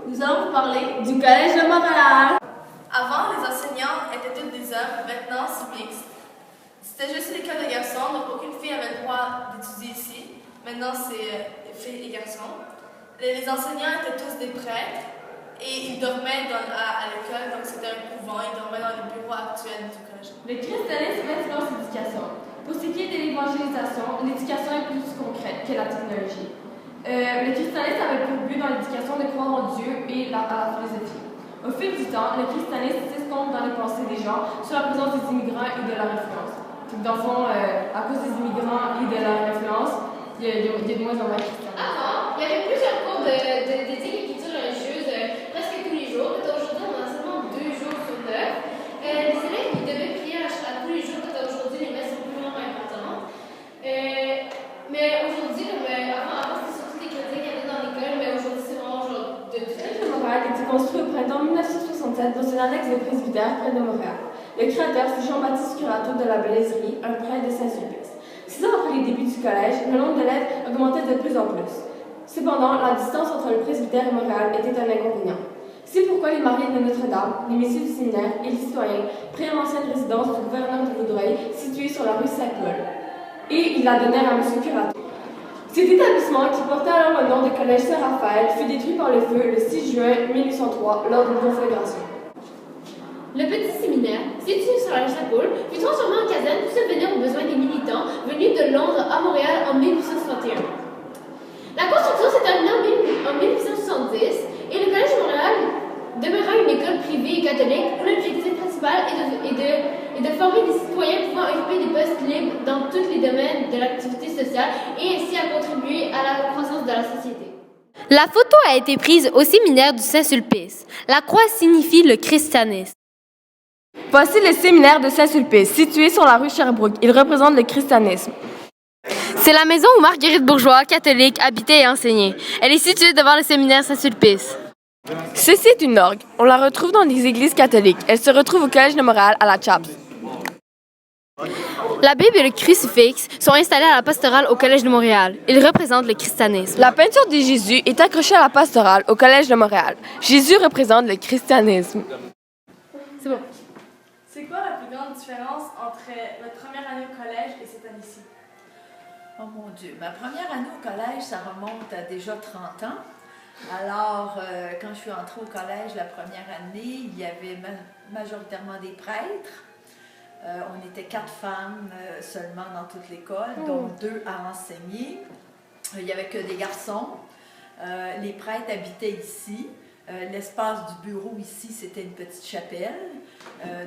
Nous allons vous parler du Collège de Montréal. Avant, les enseignants étaient tous des hommes, maintenant c'est mixte. C'était juste l'école de garçons, donc aucune fille avait le droit d'étudier ici. Maintenant c'est filles et garçons. Les enseignants étaient tous des prêtres et ils dormaient à l'école, donc c'était un couvent, ils dormaient dans les bureaux actuels du collège. Le christianisme influence l'éducation. Pour ce qui est de l'évangélisation, l'éducation est plus concrète que la technologie. Le christianisme avait pour but dans l'éducation de croire en Dieu et à la philosophie. Au fil du temps, le christianisme s'escompte dans les pensées des gens sur la présence des immigrants et de leur influence. Donc, dans le fond, à cause des immigrants et de leur influence, il y a de moins en moins de christianisme. Avant, il y avait plusieurs cours d'éthique et culture religieuse presque tous les jours. Aujourd'hui, on en a seulement 2 jours sur 9. Les élèves ils devaient prier à tous les jours. Aujourd'hui, les messes sont plus importantes. Mais aujourd'hui, avant c'était surtout des chrétiens qui allaient dans l'école, mais aujourd'hui, c'est vraiment genre de tout. Le Collège de Montréal a été construit au printemps 1967 dans une annexe de presbytère près de Montréal. Le créateur, c'est Jean-Baptiste Curato de la Belaiserie, un prêtre de Saint-Sulpice. 6 ans après les débuts du collège, le nombre d'élèves augmentait de plus en plus. Cependant, la distance entre le presbytère et Montréal était un inconvénient. C'est pourquoi les mariés de Notre-Dame, les messieurs du séminaire et les citoyens prirent l'ancienne résidence du gouverneur de Vaudreuil, située sur la rue Saint-Paul. Et ils la donnèrent à M. Curato. Cet établissement, qui portait alors le nom de Collège Saint-Raphaël, fut détruit par le feu le 6 juin 1803 lors d'une conflagration. Le petit séminaire, situé sur la rue Saint-Paul, fut transformé en caserne pour subvenir aux besoins des militants venus de Londres à Montréal en 1861. La construction s'est terminée en 1870 et le Collège de Montréal demeura une école privée et catholique où l'objectif principal est de former des citoyens pouvant occuper des postes libres dans tous les domaines de l'activité sociale et ainsi à contribuer à la croissance de la société. La photo a été prise au séminaire du Saint-Sulpice. La croix signifie le christianisme. Voici le séminaire de Saint-Sulpice, situé sur la rue Sherbrooke. Il représente le christianisme. C'est la maison où Marguerite Bourgeois, catholique, habitait et enseignait. Elle est située devant le séminaire Saint-Sulpice. Ceci est une orgue. On la retrouve dans les églises catholiques. Elle se retrouve au Collège de Montréal à la Chaps. La Bible et le crucifix sont installés à la pastorale au Collège de Montréal. Ils représentent le christianisme. La peinture de Jésus est accrochée à la pastorale au Collège de Montréal. Jésus représente le christianisme. C'est bon. C'est quoi la plus grande différence entre votre première année au collège et cette année-ci? Oh mon Dieu, ma première année au collège, ça remonte à déjà 30 ans. Alors, quand je suis entrée au collège la première année, il y avait majoritairement des prêtres. On était 4 femmes seulement dans toute l'école, dont 2 à enseigner. Il n'y avait que des garçons. Les prêtres habitaient ici. L'espace du bureau ici, c'était une petite chapelle.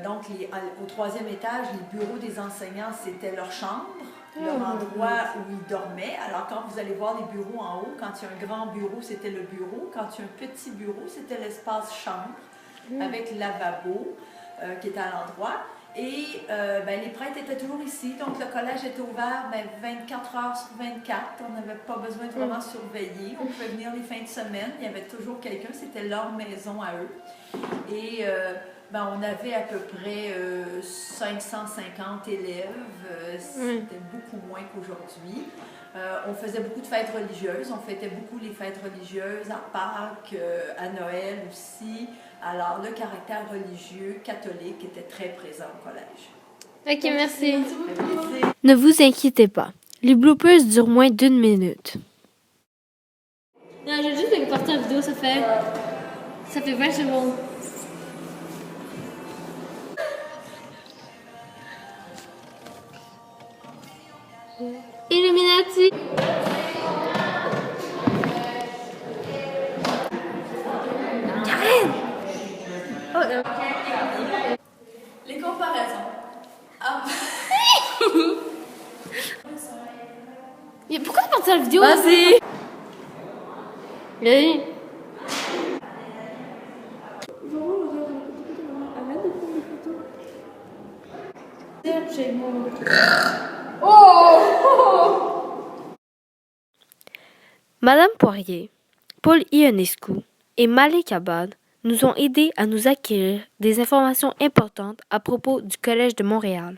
Donc, au 3e étage, les bureaux des enseignants, c'était leur chambre, leur endroit où ils dormaient. Alors, quand vous allez voir les bureaux en haut, quand il y a un grand bureau, c'était le bureau. Quand il y a un petit bureau, c'était l'espace chambre, avec le lavabo qui était à l'endroit. Et les prêtres étaient toujours ici, donc le collège était ouvert 24 heures sur 24. On n'avait pas besoin de vraiment surveiller. On pouvait venir les fins de semaine, il y avait toujours quelqu'un, c'était leur maison à eux. Et on avait à peu près 550 élèves, c'était beaucoup moins qu'aujourd'hui. On faisait beaucoup de fêtes religieuses, on fêtait beaucoup les fêtes religieuses à Pâques, à Noël aussi. Alors, le caractère religieux catholique était très présent au collège. Ok, merci. Ne vous inquiétez pas. Les bloopers durent moins d'1 minute. Non, j'ai juste une partie en vidéo, ça fait 20 secondes. Illuminati. Les comparaisons. Mais pourquoi tu parles de la vidéo? Vas-y! Oui. Madame Poirier, Paul Ionescu et Malik Abad nous ont aidés à nous acquérir des informations importantes à propos du Collège de Montréal.